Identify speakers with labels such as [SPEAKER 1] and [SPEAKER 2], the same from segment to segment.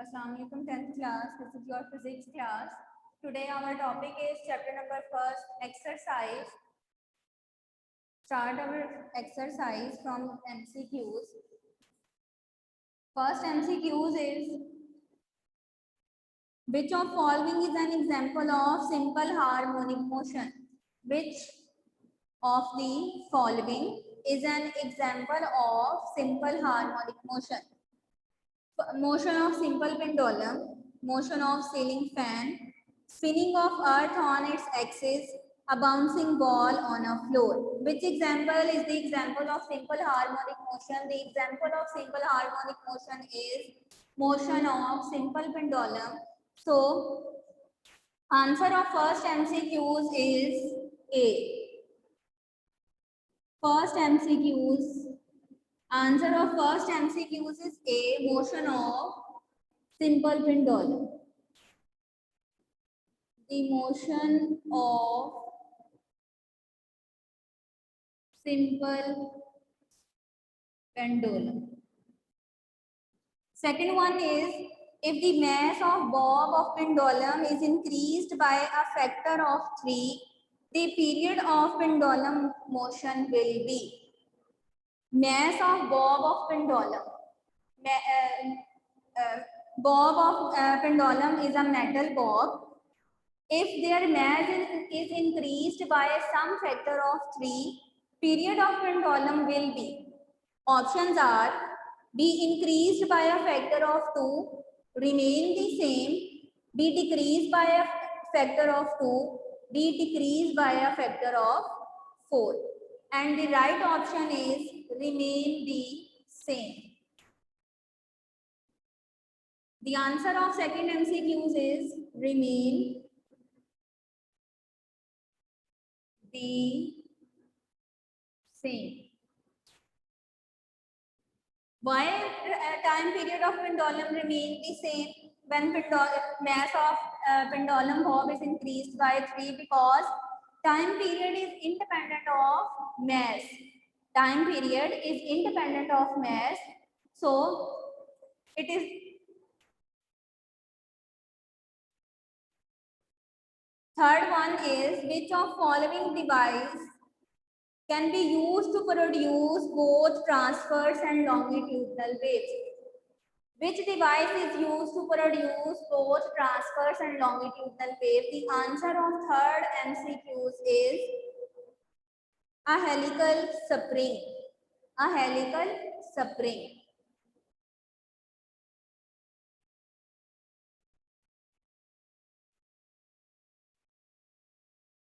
[SPEAKER 1] Assalamualaikum 10th class. This is your physics class. Today our topic is chapter number first exercise. Start our exercise from MCQs. First MCQs is which of following is an example of simple harmonic motion? Which of the following is an example of simple harmonic motion? Motion of simple pendulum, motion of ceiling fan, spinning of earth on its axis, a bouncing ball on a floor. Which example is the example of simple harmonic motion? The example of simple harmonic motion is motion of simple pendulum. So, answer of first MCQs is A. First MCQs. Answer of first MCQs is A, motion of simple pendulum. The motion of simple pendulum. Second one is, if the mass of bob of pendulum is increased by a factor of 3, the period of pendulum motion will be. Mass of bob of pendulum. Bob of pendulum is a metal bob. If their mass is increased by some factor of 3, period of pendulum will be. Options are be increased by a factor of 2, remain the same, be decreased by a factor of 2, be decreased by a factor of 4. And the right option is remain the same. The answer of second MCQs is remain the same. Why time period of pendulum remain the same when mass of pendulum bob is increased by 3? Because time period is independent of mass. Time period is independent of mass. So it is third one is, which of following device can be used to produce both transverse and longitudinal waves? Which device is used to produce both transverse and longitudinal waves? The answer of third MCQs is a helical spring. A helical spring.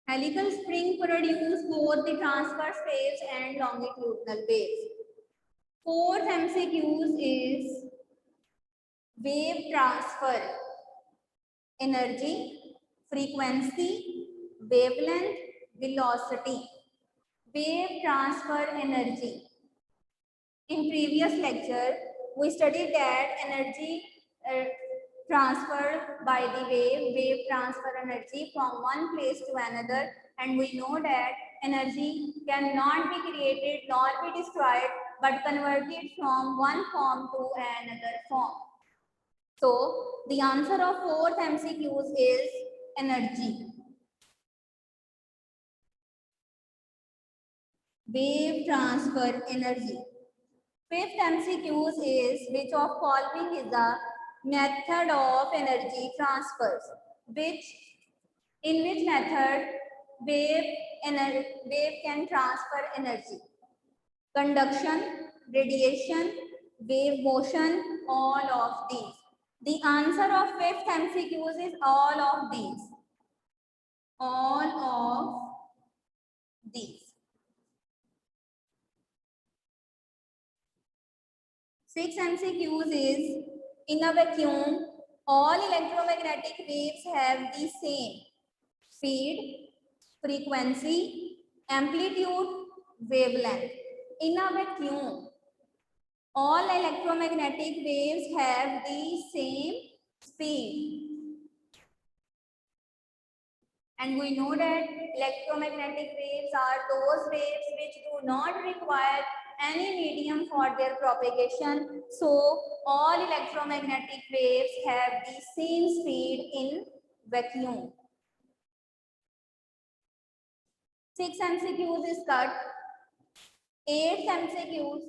[SPEAKER 1] Helical spring produce both the transverse waves and longitudinal waves. Fourth MCQs is wave transfer, energy, frequency, wavelength, velocity. Wave transfer energy. In previous lecture, we studied that energy transferred by the wave transfer energy from one place to another, and we know that energy cannot be created nor be destroyed but converted from one form to another form. So the answer of fourth MCQs is energy. Wave transfer energy. Fifth MCQs is, which of following is a method of energy transfers? In which method wave can transfer energy? Conduction, radiation, wave motion, all of these. The answer of fifth MCQs is all of these. All of these. Sixth MCQs is, in a vacuum, all electromagnetic waves have the same speed, frequency, amplitude, wavelength. In a vacuum, all electromagnetic waves have the same speed. And we know that electromagnetic waves are those waves which do not require any medium for their propagation. So all electromagnetic waves have the same speed in vacuum. 6 MCQs is cut, 8 MCQs,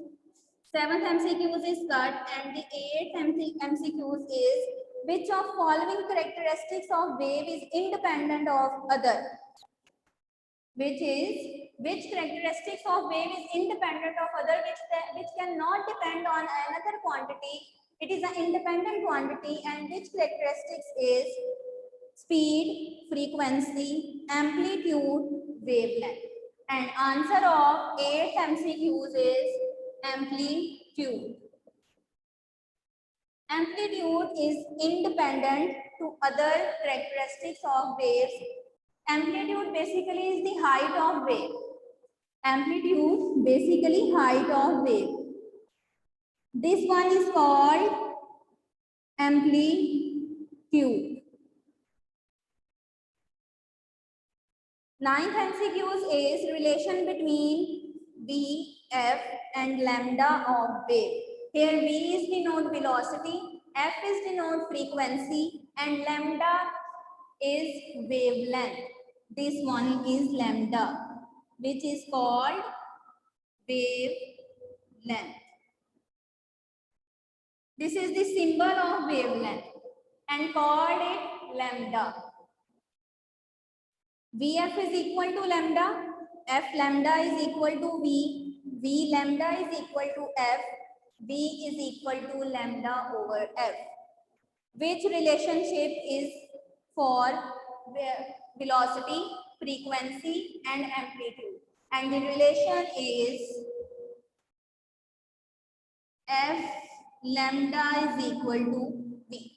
[SPEAKER 1] 7th MCQs is cut, and the 8th MCQs is which of following characteristics of wave is independent of other? Which characteristics of wave is independent of other, which cannot depend on another quantity? It is an independent quantity, and which characteristics is speed, frequency, amplitude, wavelength. And answer of 8 MCQs is amplitude. Amplitude is independent to other characteristics of waves. Amplitude basically is the height of wave. Amplitude basically height of wave. This one is called amplitude. 9th MCQs is relation between V, F and lambda of wave. Here V is denote velocity, F is denote frequency, and lambda is wavelength. This one is lambda, which is called wavelength. This is the symbol of wavelength and called it lambda. Vf is equal to lambda, F lambda is equal to V, V lambda is equal to F, V is equal to lambda over F. Which relationship is for velocity, frequency and amplitude? And the relation is F lambda is equal to V.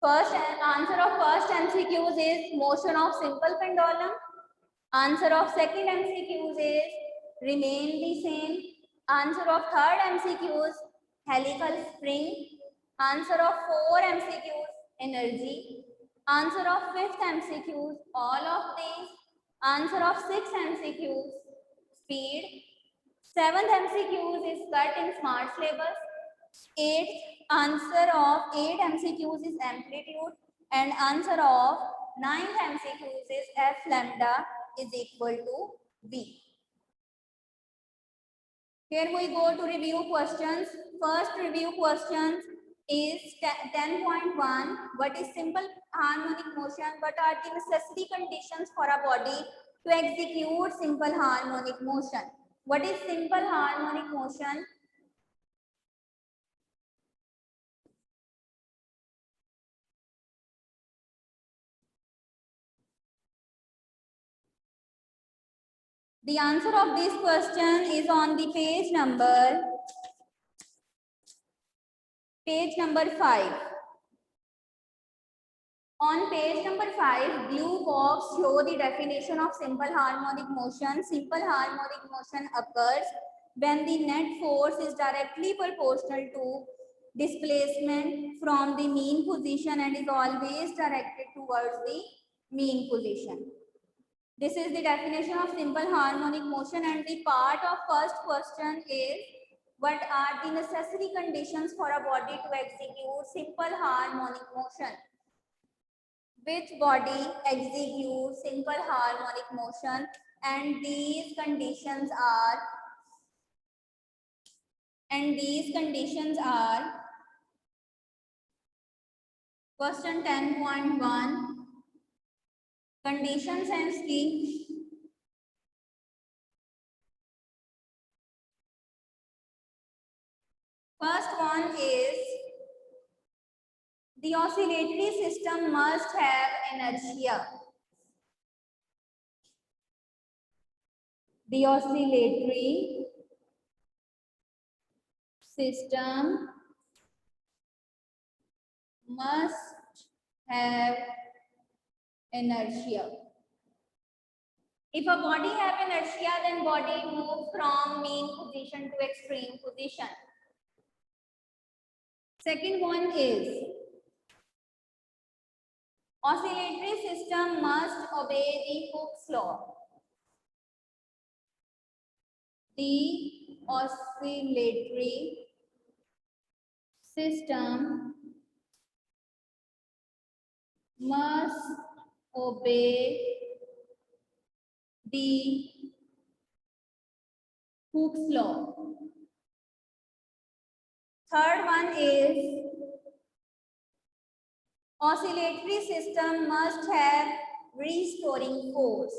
[SPEAKER 1] First answer of first MCQs is motion of simple pendulum. Answer of second MCQs is remain the same. Answer of third MCQs helical spring. Answer of 4 MCQs energy. Answer of fifth MCQs all of these. Answer of 6 MCQs speed. 7th MCQs is cut in smart syllabus. 8th answer of 8 MCQs is amplitude, and answer of 9th MCQs is F lambda is equal to V. Here we go to review questions. First review questions is 10.1. What is simple harmonic motion? What are the necessary conditions for a body to execute simple harmonic motion? What is simple harmonic motion? The answer of this question is on the page number 5. On page number 5, blue box show the definition of simple harmonic motion. Simple harmonic motion occurs when the net force is directly proportional to displacement from the mean position and is always directed towards the mean position. This is the definition of simple harmonic motion, and the part of first question is what are the necessary conditions for a body to execute simple harmonic motion? Which body executes simple harmonic motion? And these conditions are question 10.1 conditions and schemes. First one is the oscillatory system must have inertia. The oscillatory system must have inertia. If a body have inertia, then body moves from mean position to extreme position. Second one is Oscillatory system must obey the Hooke's law. The oscillatory system must obey the Hooke's law. Third one is oscillatory system must have restoring force.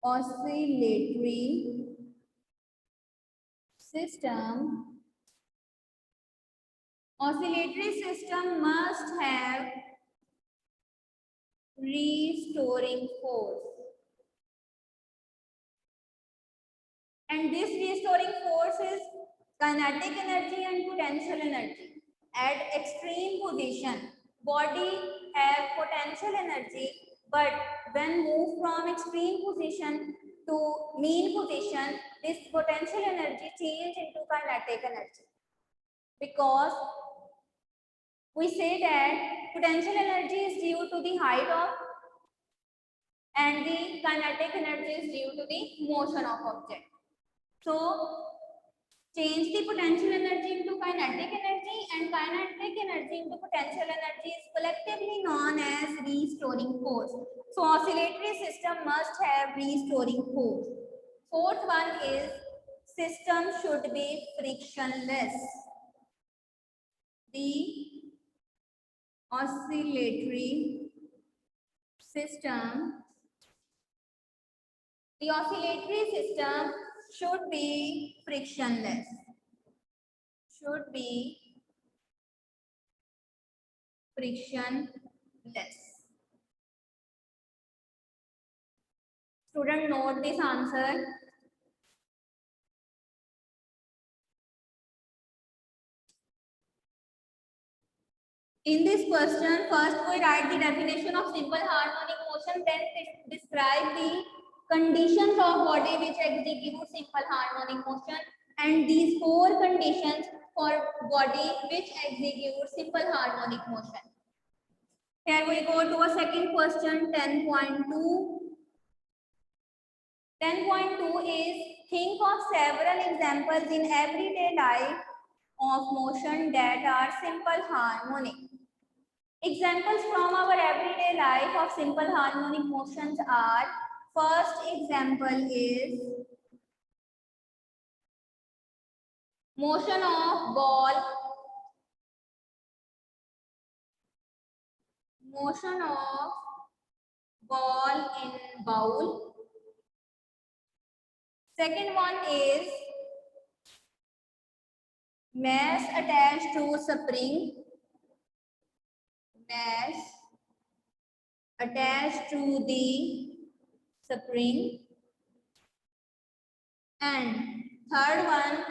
[SPEAKER 1] Oscillatory system must have restoring force. And this restoring force is kinetic energy and potential energy. At extreme position, body have potential energy, but when moved from extreme position to mean position, this potential energy change into kinetic energy. Because we say that potential energy is due to the height of and the kinetic energy is due to the motion of object. So change the potential energy into kinetic energy, and kinetic energy into potential energy is collectively known as restoring force. So oscillatory system must have restoring force. Fourth one is system should be frictionless. The oscillatory system should be frictionless. Should be frictionless. Student, note this answer. In this question, first we write the definition of simple harmonic motion, then describe the conditions of body which execute simple harmonic motion, and these four conditions for body which execute simple harmonic motion. Here we go to a second question, 10.2. 10.2 is think of several examples in everyday life of motion that are simple harmonic. Examples from our everyday life of simple harmonic motions are, first example is motion of ball in bowl. Second one is mass attached to spring. Mass attached to the spring. And third one,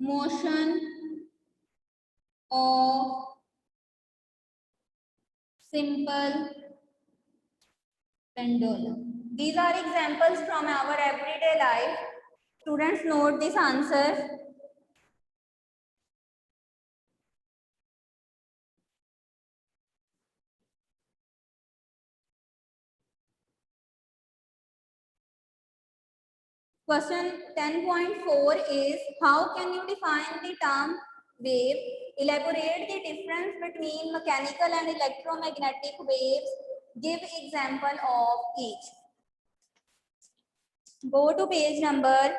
[SPEAKER 1] motion of simple pendulum. These are examples from our everyday life. Students, note this answer. Question 10.4 is, how can you define the term wave? Elaborate the difference between mechanical and electromagnetic waves. Give example of each. Go to page number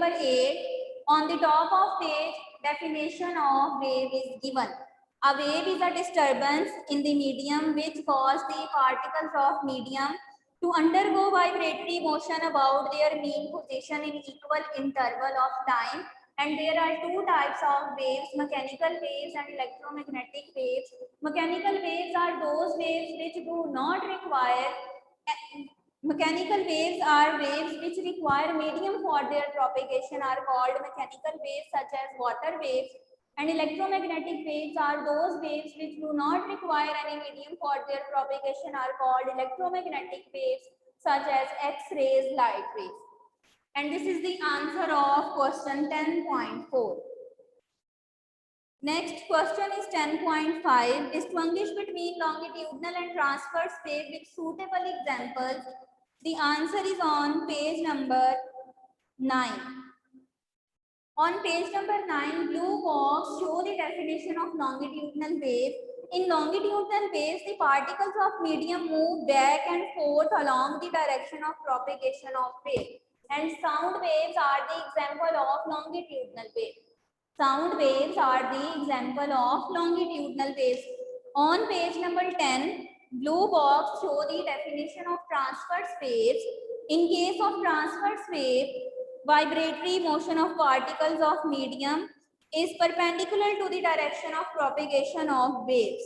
[SPEAKER 1] 8. On the top of page, definition of wave is given. A wave is a disturbance in the medium which causes the particles of medium to undergo vibratory motion about their mean position in equal interval of time. And there are two types of waves, mechanical waves and electromagnetic waves. Mechanical waves are those waves which do not require Mechanical waves are waves which require medium for their propagation are called mechanical waves, such as water waves, and electromagnetic waves are those waves which do not require any medium for their propagation are called electromagnetic waves, such as X-rays, light rays. And this is the answer of question 10.4. Next question is 10.5. Distinguish between longitudinal and transverse wave with suitable examples. The answer is on page number 9. On page number 9, blue box show the definition of longitudinal wave. In longitudinal waves, the particles of medium move back and forth along the direction of propagation of wave. And sound waves are the example of longitudinal wave. Sound waves are the example of longitudinal waves. On page number 10, blue box show the definition of transverse waves. In case of transverse wave, vibratory motion of particles of medium is perpendicular to the direction of propagation of waves.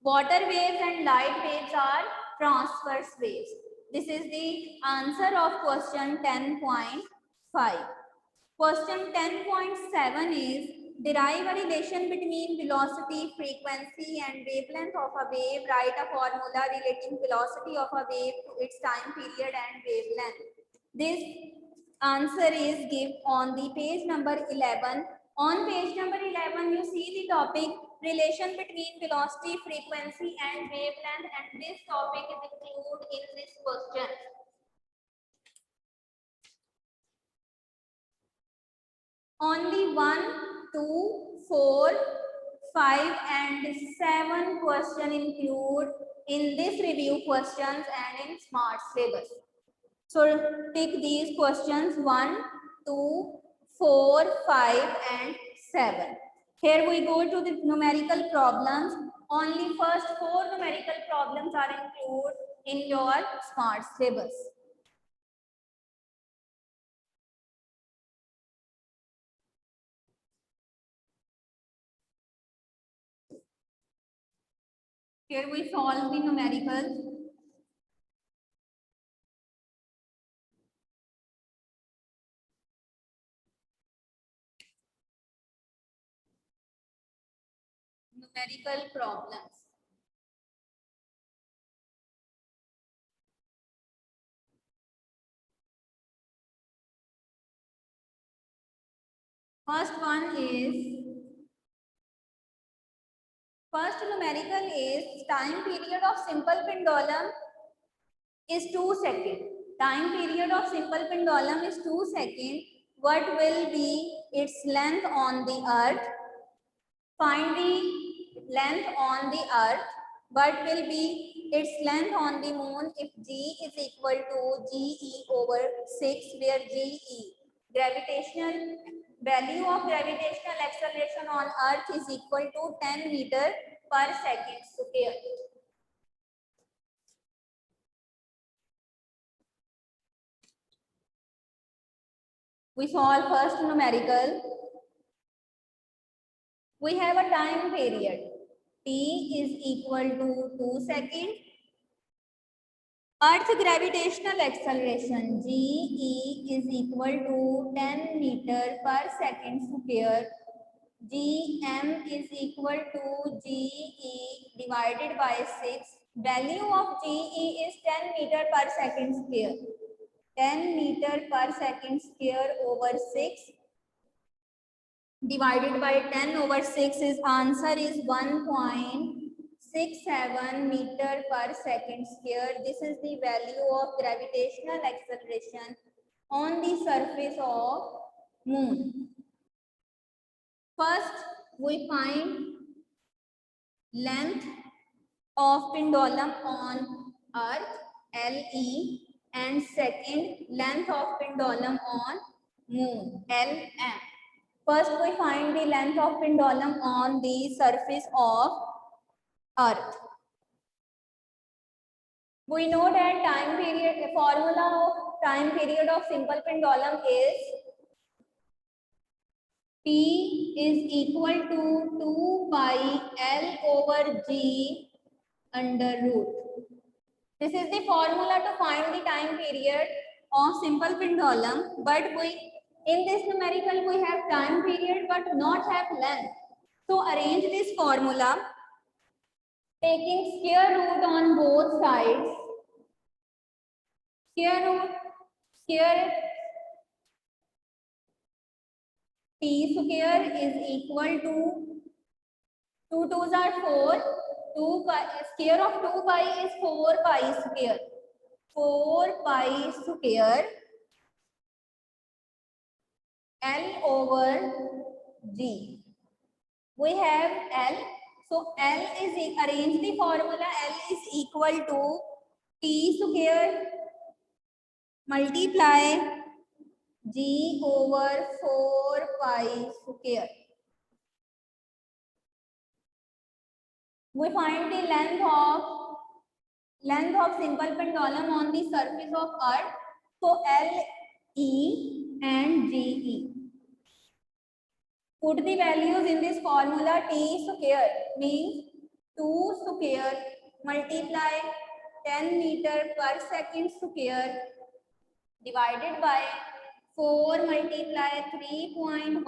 [SPEAKER 1] Water waves and light waves are transverse waves. This is the answer of question 10.5. Question 10.7 is derive a relation between velocity, frequency and wavelength of a wave. Write a formula relating velocity of a wave to its time period and wavelength. This answer is given on the page number 11. On page number 11, you see the topic relation between velocity, frequency and wavelength, and this topic is included in this question. Only 1, 2, 4, 5 and 7 question include in this review questions and in smart syllabus. So take these questions 1, 2, 4, 5 and 7. Here we go to the numerical problems. Only first 4 numerical problems are included in your smart syllabus. Here we solve the numerical. Numerical problems. First numerical is time period of simple pendulum is 2 seconds. Time period of simple pendulum is 2 seconds. What will be its length on the earth? Find the length on the earth. What will be its length on the moon if G is equal to GE over 6, where GE, gravitational value of gravitational acceleration on earth is equal to 10 meter per second square. We solve first numerical. We have a time period. T is equal to 2 seconds. Earth gravitational acceleration GE is equal to 10 meter per second square. GM is equal to GE divided by 6. Value of GE is 10 meter per second square. 10 meter per second square over 6 divided by 10 over 6 is answer is 1.67 meter per second square. This is the value of gravitational acceleration on the surface of moon. First, we find length of pendulum on earth, LE, and second, length of pendulum on moon, LM. First, we find the length of pendulum on the surface of earth. We know that time period, the formula of time period of simple pendulum is T is equal to 2 pi L over G under root. This is the formula to find the time period of simple pendulum, but in this numerical we have time period but not have length. So arrange this formula taking square root on both sides. Square root, square t square is equal to 2 2s are 4. 2 pi, square of 2 pi is 4 pi square. 4 pi square L over G. We have L. So L is, arrange the formula, L is equal to T square multiply G over 4 pi square. We find the length of simple pendulum on the surface of Earth. So L, E and G, E. Put the values in this formula. T square means 2 square multiply 10 meter per second square divided by 4 multiply 3.14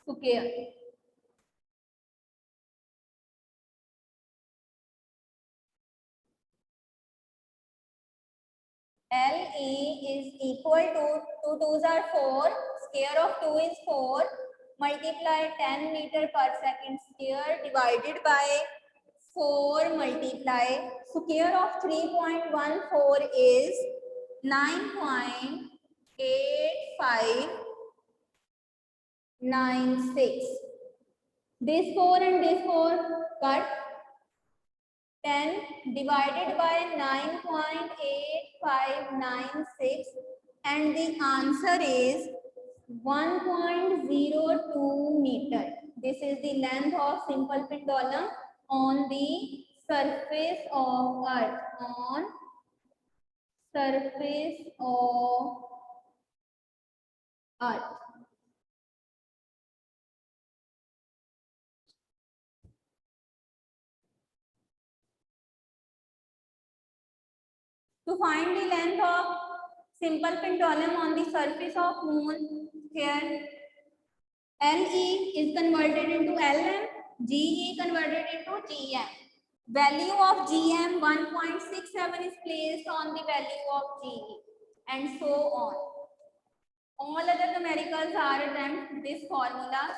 [SPEAKER 1] square. LE is equal to 2 2s are 4, square of 2 is 4, multiply 10 meter per second square divided by 4 multiply square of 3.14 is 9.8596. This 4 and this 4 cut. 10 divided by 9.8596 and the answer is 1.02 meter. This is the length of simple pendulum on the surface of Earth. On surface of Earth. To find the length of simple pendulum on the surface of Moon, here LE is converted into LM, GE converted into GM. Value of GM 1.67 is placed on the value of GE and so on. All other numericals are done this formula